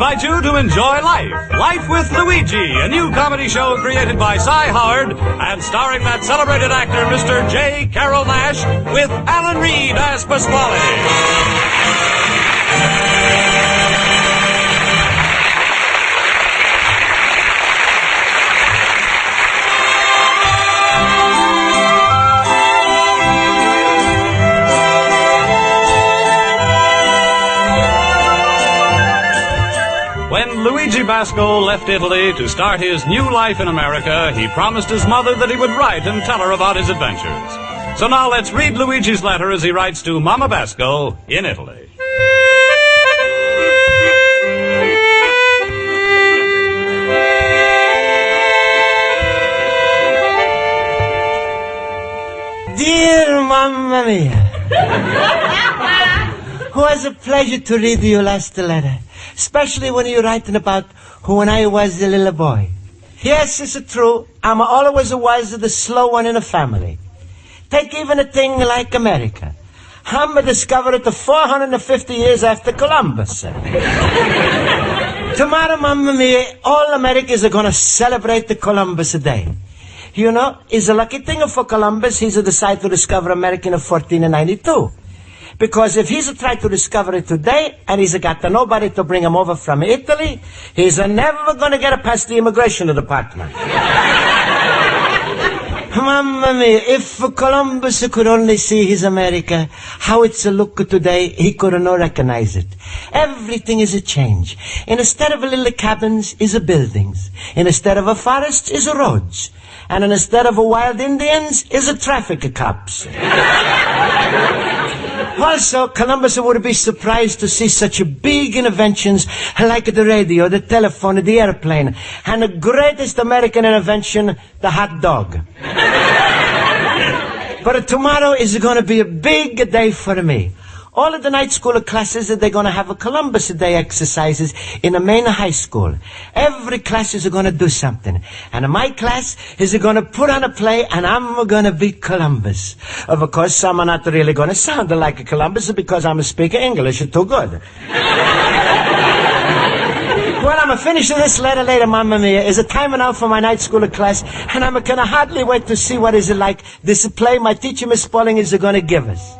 invite you to enjoy Life. Life with Luigi, a new comedy show created by Cy Howard and starring that celebrated actor, Mr. J.Carrol Nash, with Alan Reed as Pasquale. When Luigi Basco left Italy to start his new life in America, he promised his mother that he would write and tell her about his adventures. So now let's read Luigi's letter as he writes to Mama Basco in Italy. Dear Mamma Mia, it was a pleasure to read your last letter. Especially when you're writing about when I was a little boy. Yes, it's true. I'm always was the slow one in the family. Take even a thing like America. I'm discovered it 450 years after Columbus. Tomorrow, Mamma Mia, all Americans are going to celebrate the Columbus Day. You know, it's a lucky thing for Columbus. He's decided to discover America in 1492. Because if he's tried to discover it today, and he's got nobody to bring him over from Italy, he's never going to get past the immigration department. Mamma mia, if Columbus could only see his America, how it's a look today, he could not recognize it. Everything is a change. Instead of little cabins, is a buildings. Instead of a forest, is a roads. And instead of a wild Indians, is a traffic cops. Also, Columbus would be surprised to see such big inventions like the radio, the telephone, the airplane, and the greatest American invention, the hot dog. But tomorrow is going to be a big day for me. All of the night school classes, they're going to have a Columbus Day exercises in the main high school. Every class is going to do something. And my class is going to put on a play, and I'm going to be Columbus. Of course, some are not really going to sound like Columbus because I'm speaking English too good. Well, I'm finishing this letter later, Mamma Mia. It's a time now for my night school class, and I'm going to hardly wait to see what is it like this play my teacher, Miss Spaulding, is going to give us.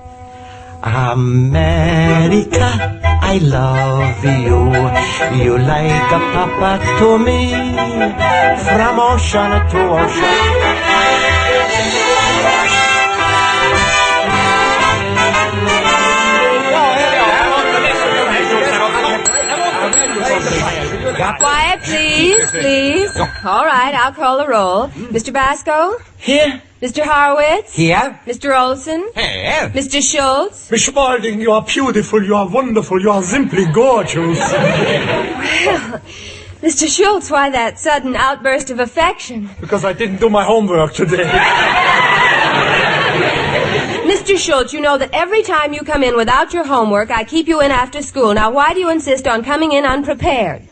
America, I love you. You like a papa to me, from ocean to ocean. Quiet, please, please. All right, I'll call the roll. Mr. Basco? Here. Mr. Horowitz? Here. Mr. Olson? Here. Mr. Schultz? Miss Spaulding, you are beautiful, you are wonderful, you are simply gorgeous. Well, Mr. Schultz, why that sudden outburst of affection? Because I didn't do my homework today. Mr. Schultz, you know that every time you come in without your homework, I keep you in after school. Now, why do you insist on coming in unprepared?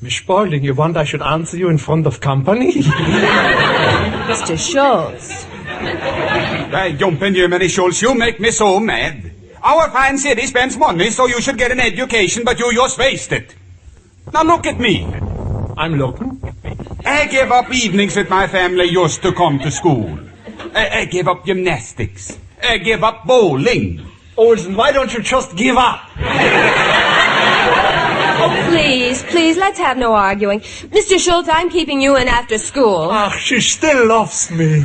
Miss Spaulding, you want I should answer you in front of company? Mr. Schultz. Hey, jump in here, Mary Schultz. You make me so mad. Our fine city spends money, so you should get an education, but you just waste it. Now look at me. I'm looking. I gave up evenings with my family just to come to school. I gave up gymnastics. I gave up bowling. Olson, why don't you just give up? Oh, please, please, let's have no arguing. Mr. Schultz, I'm keeping you in after school. Ach, she still loves me.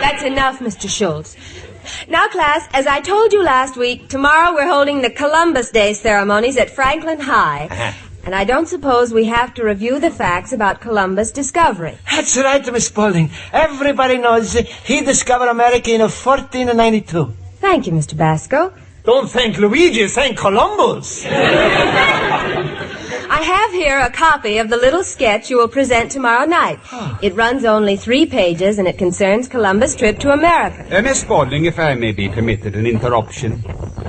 That's enough, Mr. Schultz. Now, class, as I told you last week, tomorrow we're holding the Columbus Day ceremonies at Franklin High. And I don't suppose we have to review the facts about Columbus' discovery. That's right, Miss Spaulding. Everybody knows he discovered America in 1492. Thank you, Mr. Basco. Don't thank Luigi, thank Columbus. I have here a copy of the little sketch you will present tomorrow night. It runs only 3 pages, and it concerns Columbus' trip to America. Miss Spaulding, if I may be permitted an interruption.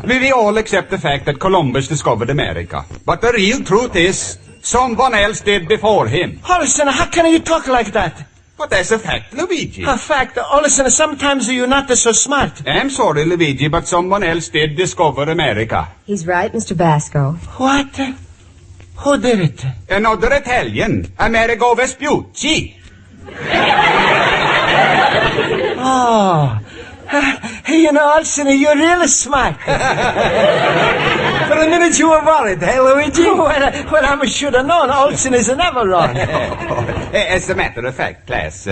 We all accept the fact that Columbus discovered America. But the real truth is, someone else did before him. Olson, how can you talk like that? But that's a fact, Luigi. A fact? Olson, sometimes you're not so smart. I'm sorry, Luigi, but someone else did discover America. He's right, Mr. Basco. What? Who did it? Another Italian, Amerigo Vespucci. Oh. You know, Olsen, you're really smart. For a minute you were worried, hey, Luigi? Well, I should have known. Olsen is never wrong. As a matter of fact, class,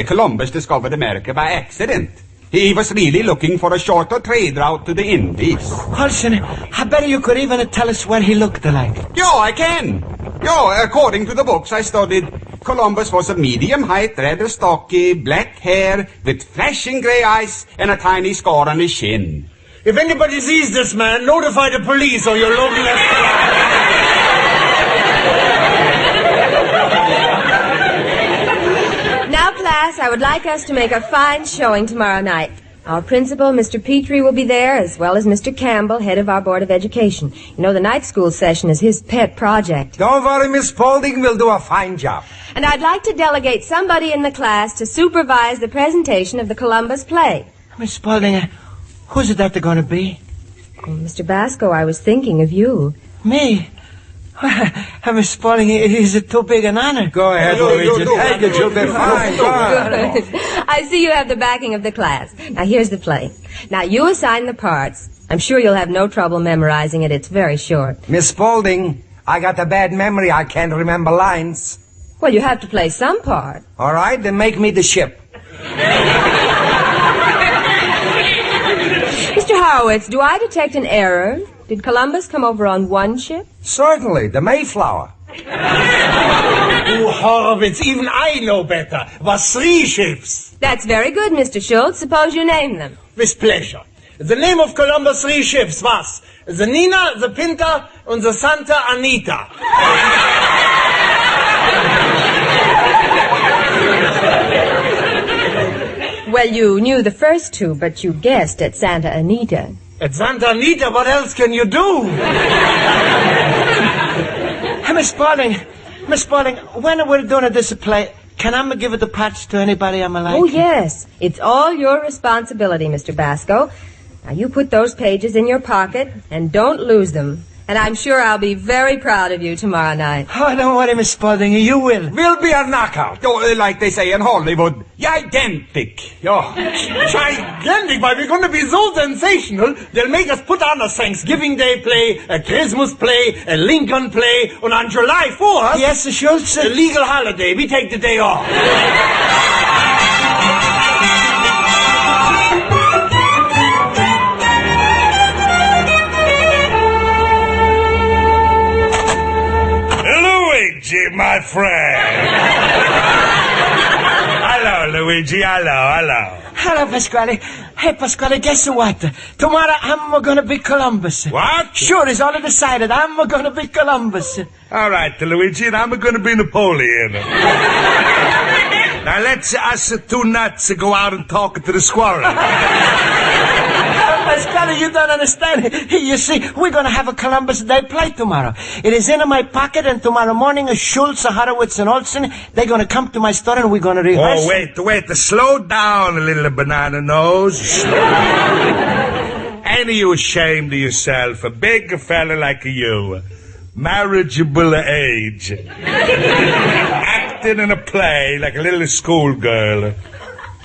Columbus discovered America by accident. He was really looking for a shorter trade route to the Indies. Olsen, I bet you could even tell us what he looked like. Yo, I can. Yo, according to the books I studied, Columbus was a medium height, rather stocky, black hair, with flashing gray eyes and a tiny scar on his shin. If anybody sees this man, notify the police or your local FBI. Now, class, I would like us to make a fine showing tomorrow night. Our principal, Mr. Petrie, will be there, as well as Mr. Campbell, head of our Board of Education. You know, the night school session is his pet project. Don't worry, Miss Spaulding. We'll do a fine job. And I'd like to delegate somebody in the class to supervise the presentation of the Columbus play. Miss Spaulding, who's it that they're going to be? Oh, Mr. Basco, I was thinking of you. Me? Miss Spaulding, is it too big an honor? Go ahead, Luigi. Take it. You'll be fine. Go on. I see you have the backing of the class. Now, here's the play. Now, you assign the parts. I'm sure you'll have no trouble memorizing it. It's very short. Miss Spaulding, I got a bad memory. I can't remember lines. Well, you have to play some part. All right, then make me the ship. Mr. Horowitz, do I detect an error? Did Columbus come over on one ship? Certainly, the Mayflower. Oh, Horowitz, even I know better. Was 3 ships. That's very good, Mr. Schultz. Suppose you name them. With pleasure. The name of Columbus' 3 ships was the Nina, the Pinta, and the Santa Anita. Well, you knew the first 2, but you guessed at Santa Anita. At Santa Anita, what else can you do? Miss Spaulding, when we're doing this play, can I give the parts to anybody I'm like? Oh, yes. It's all your responsibility, Mr. Basco. Now, you put those pages in your pocket and don't lose them. And I'm sure I'll be very proud of you tomorrow night. Oh, don't worry, Miss Spaulding. You will. We'll be a knockout. Oh, like they say in Hollywood, gigantic. Oh, gigantic, but we're going to be so sensational, they'll make us put on a Thanksgiving Day play, a Christmas play, a Lincoln play, and on July 4th... Yes, Sir Schultz? A legal holiday. We take the day off. Luigi, my friend. Hello, Luigi. Hello. Hello, Pasquale. Hey, Pasquale, guess what? Tomorrow I'm going to be Columbus. What? Sure, it's all decided. I'm going to be Columbus. All right, Luigi, and I'm going to be Napoleon. Now let's us 2 nuts go out and talk to the squirrel. Pasquale, you don't understand. You see, we're going to have a Columbus Day play tomorrow. It is in my pocket, and tomorrow morning, Schultz, Horowitz, and Olsen, they're going to come to my store, and we're going to rehearse. Oh, wait. Slow down a little, banana nose. Ain't you ashamed of yourself? A big fella like you, marriageable age, acting in a play like a little schoolgirl.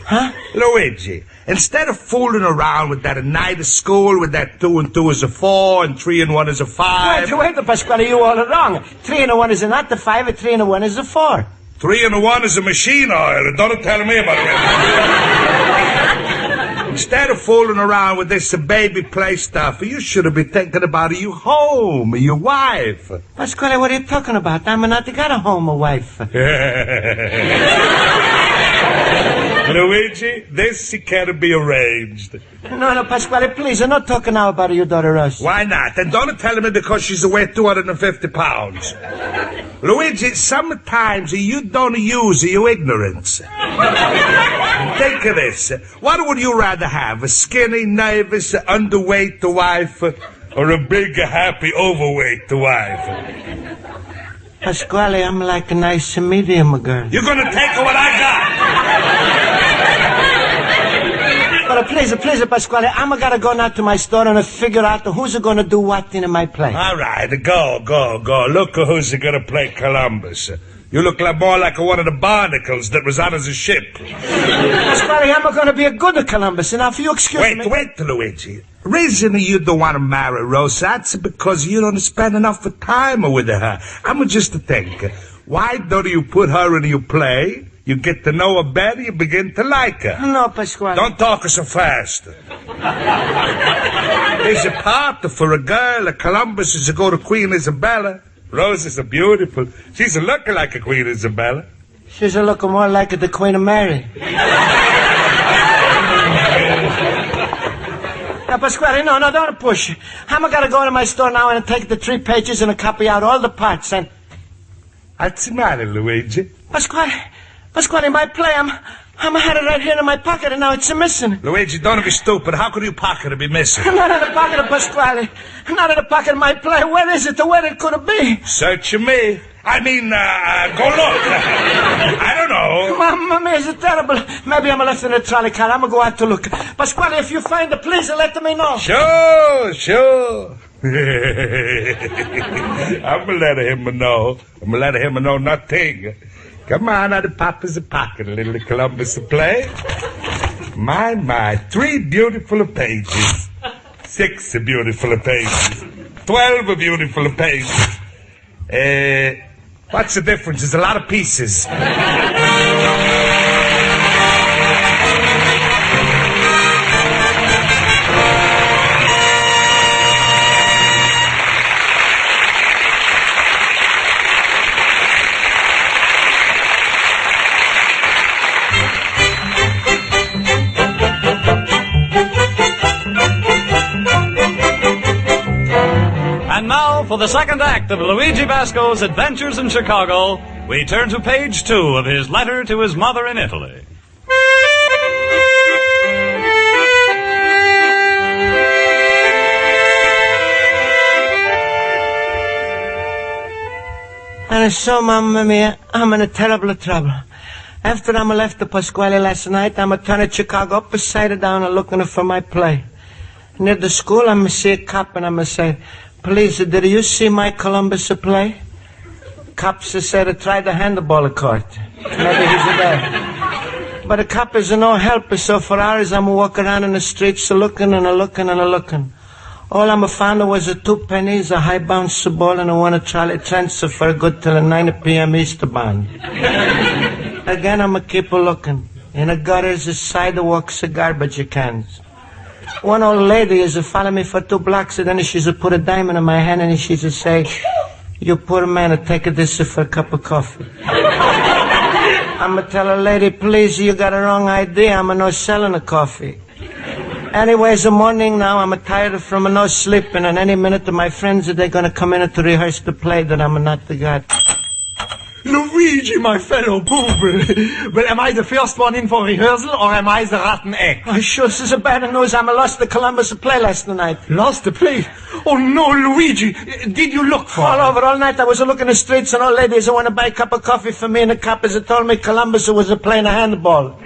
Huh? Luigi, instead of fooling around with that night of school with that 2 and 2 is a 4 and 3 and 1 is a 5. Wait, Pasquale, you all are wrong. 3 and a 1 is not the 5, and 3 and a 1 is a 4. 3 and a 1 is a machine oil. Don't tell me about it. Instead of fooling around with this baby play stuff, you should have been thinking about your home, your wife. Pasquale, what are you talking about? I'm not got a home, a wife. Luigi, this can't be arranged. No, Pasquale, please, I'm not talking now about your daughter Russ. Why not? And don't tell me because she's weighed 250 pounds. Luigi, sometimes you don't use your ignorance. Think of this. What would you rather have? A skinny, nervous, underweight wife, or a big, happy, overweight wife? Pasquale, I'm like a nice medium girl. You're gonna take what I got. Well, please, Pasquale, I'm gotta go now to my store and figure out who's gonna do what in my play. All right, go. Look who's gonna play Columbus. You look more like one of the barnacles that was on as a ship. Pasquale, I'm gonna be a good Columbus, and now if you excuse me... Wait, Luigi. Reason you don't want to marry Rosa, that's because you don't spend enough time with her. I'm just think, why don't you put her in your play? You get to know her better, you begin to like her. No, Pasquale. Don't talk so fast. There's a part for a girl. Columbus is to go to Queen Isabella. Rose is a beautiful. She's a looking like a Queen Isabella. She's a looking more like the Queen of Mary. Now, Pasquale, no, don't push. I'm gonna go to my store now and take the 3 pages and copy out all the parts and... What's the matter, Luigi? Pasquale, my play, I had it right here in my pocket and now it's missing. Luigi, don't be stupid. How could your pocket be missing? Not in the pocket of Pasquale. Not in the pocket of my play. Where is it? Where it could be? Search me. I mean, go look. I don't know. Mamma mia, is it terrible? Maybe I'm left in the trolley car. I'm gonna go out to look. Pasquale, if you find it, please let me know. Sure. I'm gonna let him know. Nothing. Come on, out of Papa's pocket, little Columbus to play. My, 3 beautiful pages. 6 beautiful pages. 12 beautiful pages. What's the difference? There's a lot of pieces. And now, for the second act of Luigi Basco's Adventures in Chicago, we turn to page 2 of his letter to his mother in Italy. And so, Mamma mia, I'm in terrible trouble. After I left the Pasquale last night, I'm turning Chicago upside down and looking for my play. Near the school, I'm see a cop and I'm say, "Please, did you see my Columbus play?" Cops said, "Try the handball court." Maybe he's there. But the cop is no help, so for hours I'm walking around in the streets looking and looking and looking. All I'm found was 2 pennies, a high bounce ball, and 1 trolley transfer good till 9 p.m. eastbound. Again, I'm keep looking. In the gutters, the sidewalks, the garbage cans. One old lady is following me for 2 blocks, and then she's put a diamond in my hand, and she's say, "You poor man, take this for a cup of coffee." I'm tell her, "Lady, please, you got a wrong idea. I'm not selling a coffee." Anyways, the morning now, I'm tired from no sleeping, and any minute my friends, they're going to come in to rehearse the play that I'm not the god. Luigi, my fellow pupil. Well, am I the first one in for rehearsal, or am I the rotten egg? Oh, sure, this is bad news. I lost the Columbus play last night. Lost the play? Oh, no, Luigi. Did you look for All it? over all night. I was looking the streets, and old ladies want to buy a cup of coffee for me, and the coppers told me Columbus was playing a handball.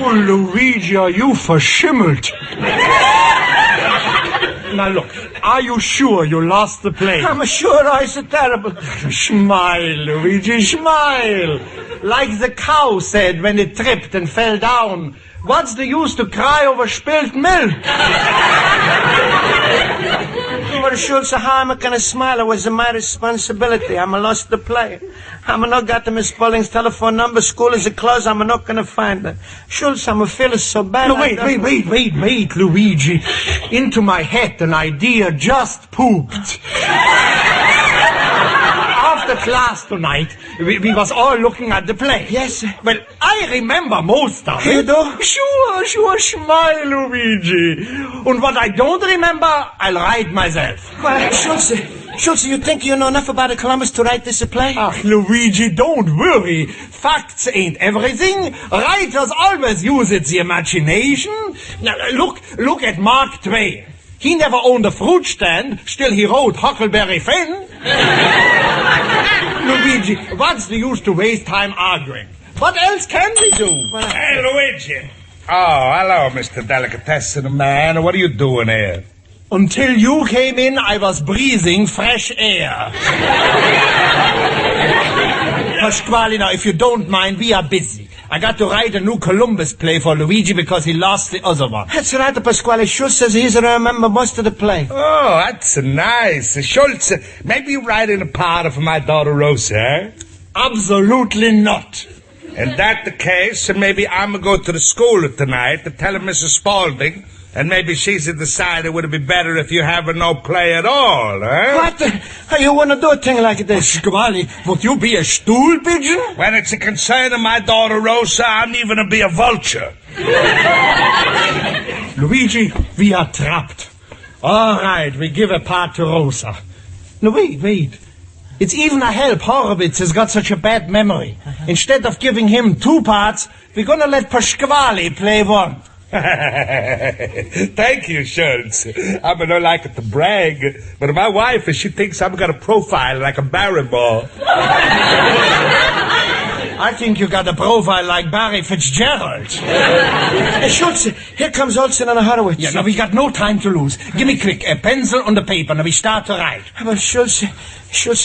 Oh, Luigi, are you verschimmelt? Now, look, are you sure you lost the play? I'm sure it's terrible. Smile, Luigi, smile. Like the cow said when it tripped and fell down. What's the use to cry over spilled milk? Well, sure, so how am I going to smile? It was my responsibility. I'm lost the play. I'm not got Miss Pauling's telephone number. School is closed. I'm not going to find her. Schultz, I'm feeling so bad. No, wait, Luigi. Into my head an idea just pooped. After class tonight, we was all looking at the play. Yes. Well, I remember most of it. You do? Sure, smile, Luigi. And what I don't remember, I'll write myself. Well, Schultz, you think you know enough about the Columbus to write this play? Ah, Luigi, don't worry. Facts ain't everything. Writers always use the imagination. Now, look at Mark Twain. He never owned a fruit stand, still he wrote Huckleberry Finn. Luigi, what's the use to waste time arguing? What else can we do? Hey, Luigi, Oh, hello, Mr. Delicatessen Man. What are you doing here? Until you came in, I was breathing fresh air. Pasquale, now, if you don't mind, we are busy. I got to write a new Columbus play for Luigi because he lost the other one. That's right, Pasquale. Schultz says he's remember most of the play. Oh, that's nice. Schultz, maybe you write in a part for my daughter Rosa, eh? Absolutely not. Is that the case? Maybe I'm going to go to the school tonight to tell Mrs. Spaulding, and maybe she's decided it would be better if you have no play at all, eh? What? How you want to do a thing like this? Pasquale, would you be a stool pigeon? When it's a concern of my daughter Rosa, I'm even to be a vulture. Luigi, we are trapped. All right, we give a part to Rosa. No, wait. It's even a help Horowitz has got such a bad memory. Instead of giving him 2 parts, we're gonna let Pasquale play 1. Thank you, Schultz. I don't like it to brag, but my wife, she thinks I'm got a profile like a Barrymore. I think you got a profile like Barry Fitzgerald. Hey, Schultz, here comes Olsen and Horowitz. Yeah, now we got no time to lose. Give me quick a pencil and a paper. Now we start to write. But Schultz,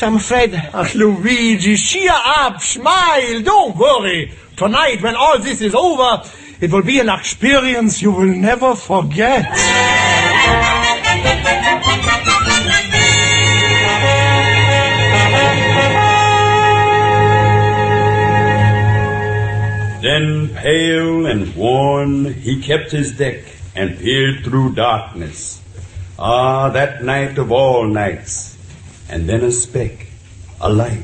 I'm afraid. Ach, Luigi, cheer up, smile, don't worry. Tonight, when all this is over, it will be an experience you will never forget. Then, pale and worn, he kept his deck and peered through darkness. Ah, that night of all nights. And then a speck, a light,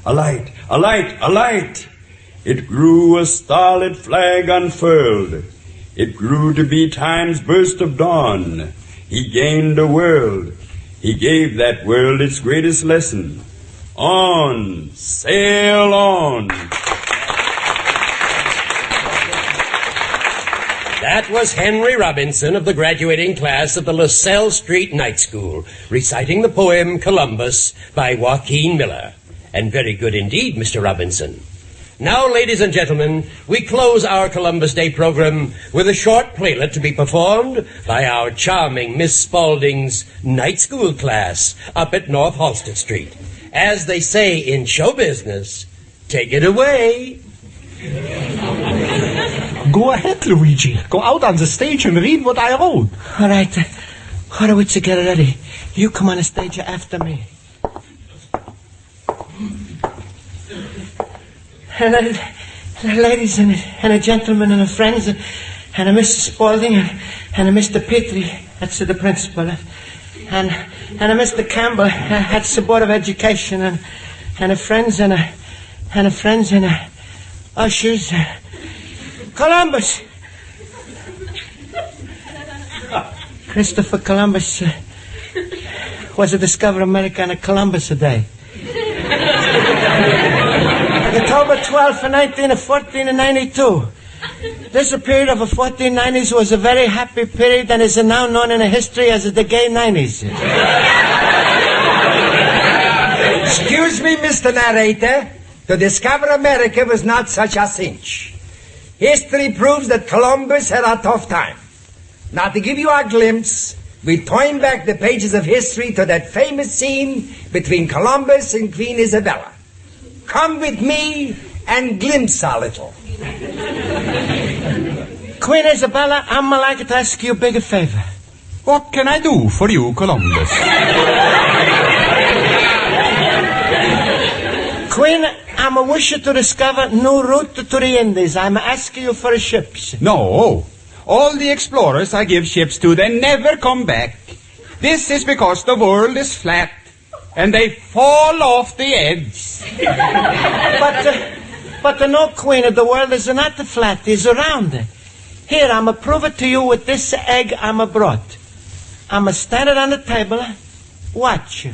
a light, a light, a light. It grew a starlit flag unfurled. It grew to be time's burst of dawn. He gained a world. He gave that world its greatest lesson. On, sail on. That was Henry Robinson of the graduating class of the LaSalle Street Night School, reciting the poem Columbus by Joaquin Miller. And very good indeed, Mr. Robinson. Now, ladies and gentlemen, we close our Columbus Day program with a short playlet to be performed by our charming Miss Spaulding's night school class up at North Halsted Street. As they say in show business, take it away. Go ahead, Luigi. Go out on the stage and read what I wrote. All right, Horowitz, get ready. You come on the stage after me. Ladies and gentlemen and friends, and Mrs. Spaulding and Mr. Petrie, that's the principal, and Mr. Campbell, that's the Board of Education, and friends and ushers. Columbus! Christopher Columbus was a discoverer of America on a Columbus Day. October 12th, 1492. This period of the 1490s was a very happy period and is now known in the history as the gay 90s. Excuse me, Mr. Narrator. To discover America was not such a cinch. History proves that Columbus had a tough time. Now, to give you a glimpse, we turn back the pages of history to that famous scene between Columbus and Queen Isabella. Come with me and glimpse a little. Queen Isabella, I'm like to ask you a big favor. What can I do for you, Columbus? Queen, I'm a wish to discover new route to the Indies. I'm asking you for ships. No. All the explorers I give ships to, they never come back. This is because the world is flat, and they fall off the edge. But no, Queen, the world is not flat, it's round. Here, I'm a prove it to you with this egg I'm a brought. I'm a stand it on the table. Watch.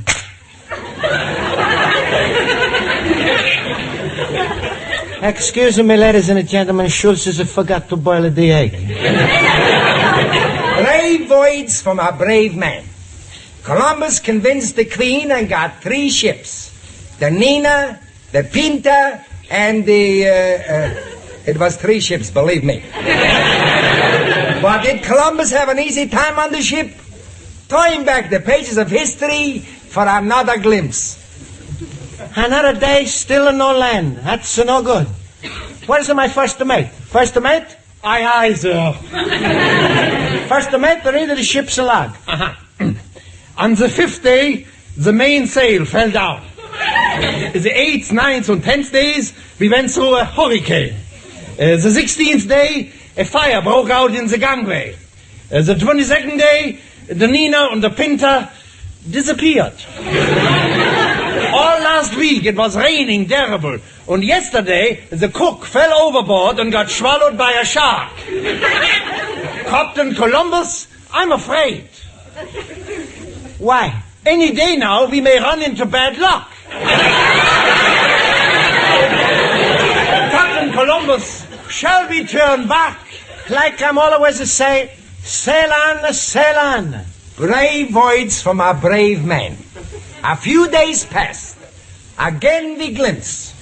Excuse me, ladies and gentlemen, Schultz has forgot to boil the egg. Brave words from a brave man. Columbus convinced the Queen and got 3 ships. The Nina, the Pinta, and the... it was 3 ships, believe me. But did Columbus have an easy time on the ship? Turn back the pages of history for another glimpse. Another day, still no land. That's no good. Where's my first mate? First mate? Aye, sir. First mate, the read of the ship's log. On the 5th day, the mainsail fell down. The 8th, 9th, and 10th days, we went through a hurricane. The 16th day, a fire broke out in the gangway. The 22nd day, the Nina and the Pinta disappeared. All last week it was raining terrible. And yesterday, the cook fell overboard and got swallowed by a shark. Captain Columbus, I'm afraid. Why? Any day now, we may run into bad luck. Captain Columbus, shall we turn back? Like I'm always say, sail on, sail on. Brave words from a brave man. A few days passed. Again we glimpse.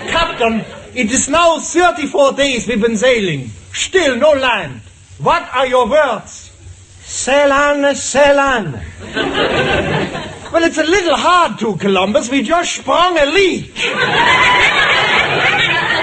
Captain, it is now 34 days we've been sailing. Still no land. What are your words? Sail on, sail on. Well, it's a little hard to, Columbus. We just sprung a leak.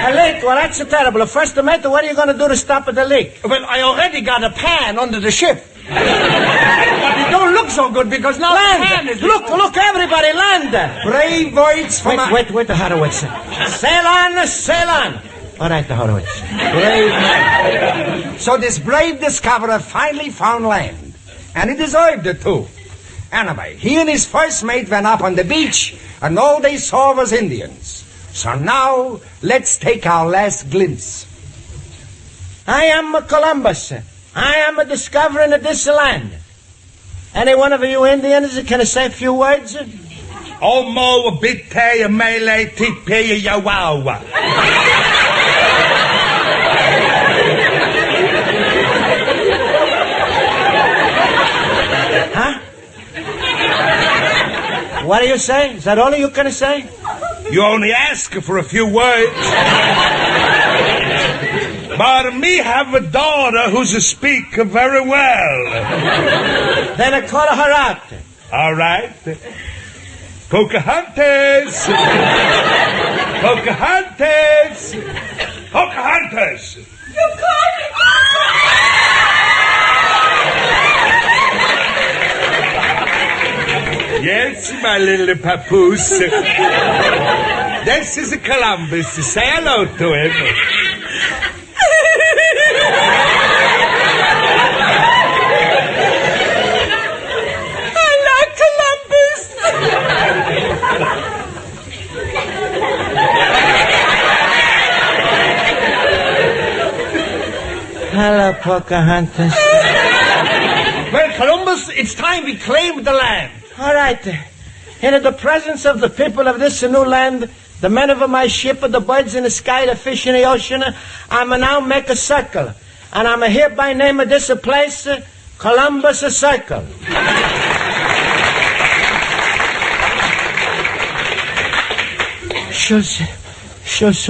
A leak? Well, that's terrible. First mate, what are you going to do to stop the leak? Well, I already got a pan under the ship. But it don't look so good because now the pan is... Look, everybody, land. Brave words from Wait, the Horowitz. Sail on, sail on. All right, the Horowitz. Brave man. So this brave discoverer finally found land. And he deserved it, too. Anyway, he and his first mate went up on the beach, and all they saw was Indians. So now, let's take our last glimpse. I am Columbus. I am a discovering of this land. Any one of you Indians can say a few words? Omo bitte mele tipe yawawa. Huh? What do you say? Is that all you can say? You only ask for a few words. But me have a daughter who's a speaker very well. Then I call her out. All right. Pocahontas! Pocahontas! Pocahontas! You called me! Yes, my little papoose. This is Columbus. Say hello to him. Hello, Pocahontas. Well, Columbus, it's time we claimed the land. All right. In the presence of the people of this new land, the men of my ship, the birds in the sky, the fish in the ocean, I'm now make a circle. And I'm hereby name this place Columbus Circle. Sure,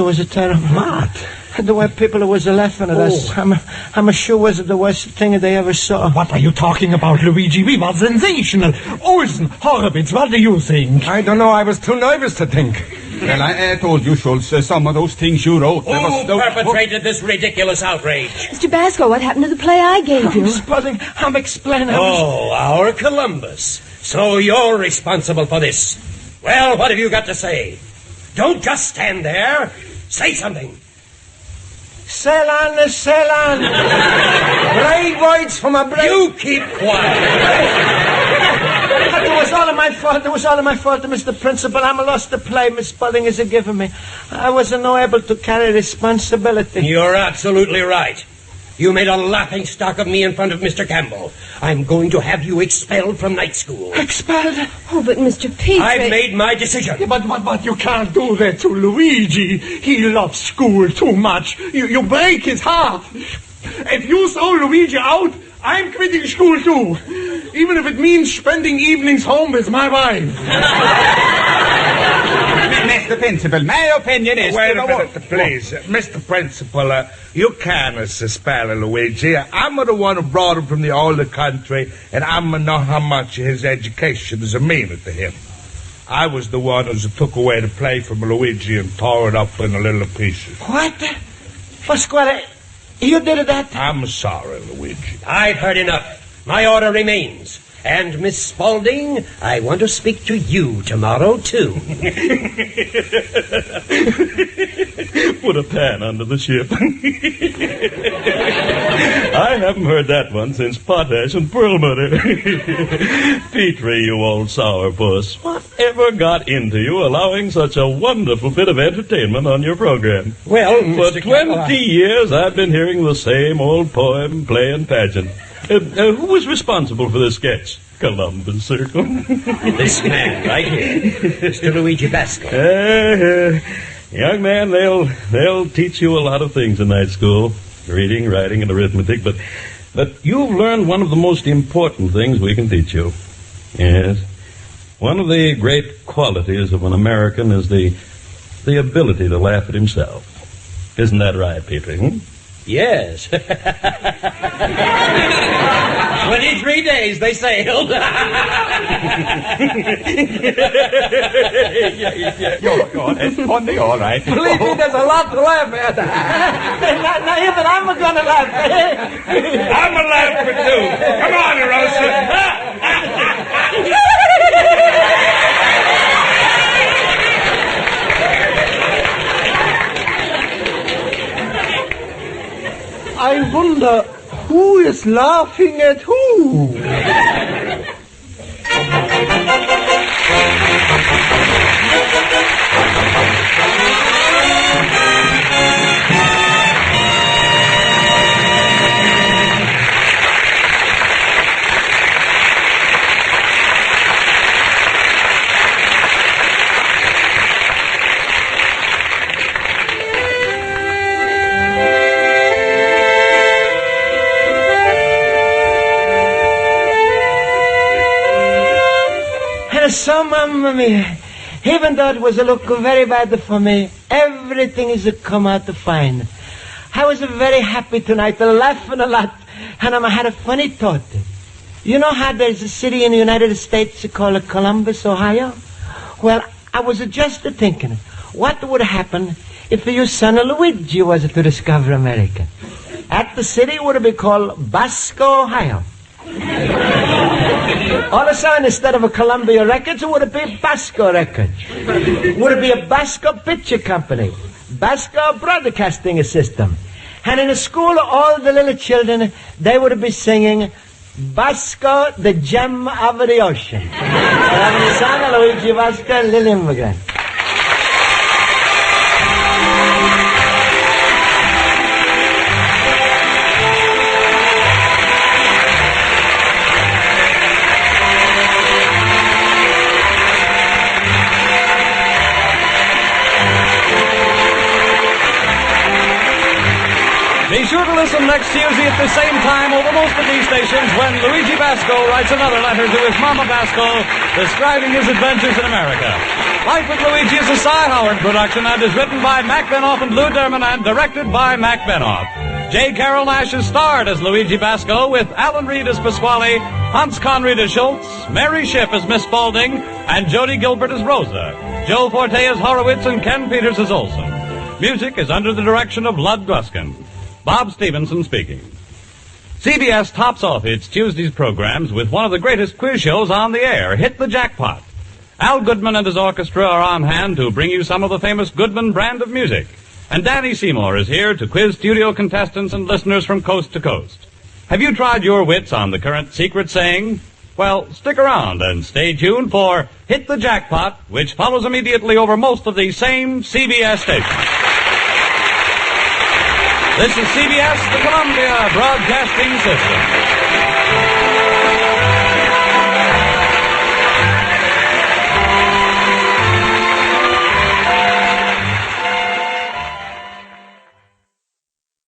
was it terrible? What? The way people was laughing at us. I'm sure was the worst thing they ever saw. What are you talking about, Luigi? We were sensational. Olsen, Horowitz, what do you think? I don't know. I was too nervous to think. Well, I told you, Schultz, some of those things you wrote... Who perpetrated this ridiculous outrage? Mr. Basco, what happened to the play I gave you? I'm explaining. Oh, our Columbus. So you're responsible for this. Well, what have you got to say? Don't just stand there. Say something. Sail on, sail on. Brave words from a brave... You keep quiet. It was all of my fault. It was all of my fault, Mr. Principal. I'm lost the play Miss Spalding is giving me. I wasn't able to carry responsibility. You're absolutely right. You made a laughing stock of me in front of Mr. Campbell. I'm going to have you expelled from night school. Expelled? Oh, but Mr. Petrie... I've made my decision. Yeah, but you can't do that to Luigi. He loves school too much. You break his heart. If you throw Luigi out, I'm quitting school too. Even if it means spending evenings home with my wife. Mr. Principal, my opinion is... Wait a minute, please. Mr. Principal, you can't spell Luigi. I'm the one who brought him from the older country, and I'm know how much his education is a meaning to him. I was the one who took away the plate from Luigi and tore it up in little pieces. What? Pasquale, you did that? I'm sorry, Luigi. I've heard enough. My order remains. And, Miss Spaulding, I want to speak to you tomorrow, too. Put a pan under the ship. I haven't heard that one since Potash and Perlmutter. Petrie, you old sourpuss, whatever got into you allowing such a wonderful bit of entertainment on your program? Well, For Mr. 20 years I've been hearing the same old poem, play, and pageant. Who was responsible for this sketch? Columbus Circle. This man right here, Mr. Luigi Basco. Young man, they'll teach you a lot of things in night school. Reading, writing, and arithmetic, but you've learned one of the most important things we can teach you. Yes. One of the great qualities of an American is the ability to laugh at himself. Isn't that right, Petrie? Yes. 23 days they sailed. You're it's funny, all right. Believe me, there's a lot to laugh at. Now, even I'm gonna laugh. I'm a laughing too. Come on, I wonder who is laughing at who? So, Mamma mia, even though it was a look very bad for me, everything is come out fine. I was very happy tonight, laughing a lot, and I had a funny thought. You know how there's a city in the United States called Columbus, Ohio? Well, I was just thinking, what would happen if your son Luigi was to discover America? At the city would be called Basco, Ohio. All of a sudden, instead of a Columbia Records, it would be Basco Records. Would it be a Basco Picture Company, Basco Broadcasting System. And in the school, all the little children, they would be singing Basco, the gem of the ocean. And son Luigi Basco, little immigrant. Be sure to listen next Tuesday at the same time over most of these stations when Luigi Basco writes another letter to his Mama Basco describing his adventures in America. Life with Luigi is a Cy Howard production and is written by Mac Benoff and Lou Derman and directed by Mac Benoff. J.Carrol Nash is starred as Luigi Basco with Alan Reed as Pasquale, Hans Conried as Schultz, Mary Shipp as Miss Spaulding, and Jody Gilbert as Rosa. Joe Forte as Horowitz and Ken Peters as Olson. Music is under the direction of Lud Gluskin. Bob Stevenson speaking. CBS tops off its Tuesday's programs with one of the greatest quiz shows on the air, Hit the Jackpot. Al Goodman and his orchestra are on hand to bring you some of the famous Goodman brand of music. And Danny Seymour is here to quiz studio contestants and listeners from coast to coast. Have you tried your wits on the current secret saying? Well, stick around and stay tuned for Hit the Jackpot, which follows immediately over most of these same CBS stations. This is CBS, the Columbia Broadcasting System.